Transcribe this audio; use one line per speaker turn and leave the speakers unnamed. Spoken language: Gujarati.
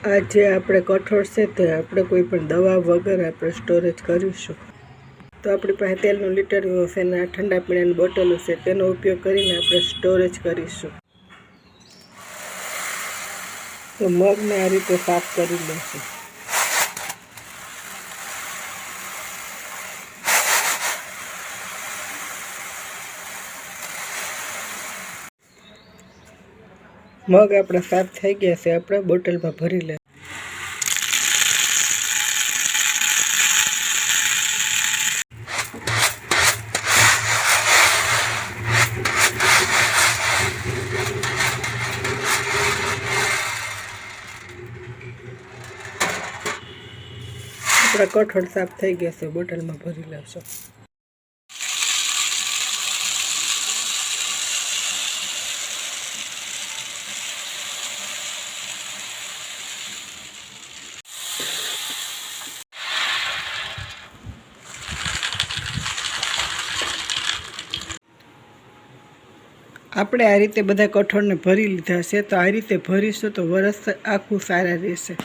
આ જે આપણે કઠોળ છે તે આપણે કોઈ પણ દવા વગર આપણે સ્ટોરેજ કરીશું. તો આપણી પાસે તેલનું લીટર છે ને ઠંડા પીણાની બોટલો છે તેનો ઉપયોગ કરીને આપણે સ્ટોરેજ કરીશું. તો મગને આ રીતે સાફ કરી લઈશું. મગ આપણા સાફ થઈ ગયા છે, આપણે બોટલમાં ભરી લઈએ. આપણા કઠોળ સાફ થઈ ગયા છે, બોટલમાં ભરી લેશું. આપણે આ રીતે બધા કઠોળને ભરી લીધા છે. તો આ રીતે ભરીશું તો વરસ આખું સારા રહેશે.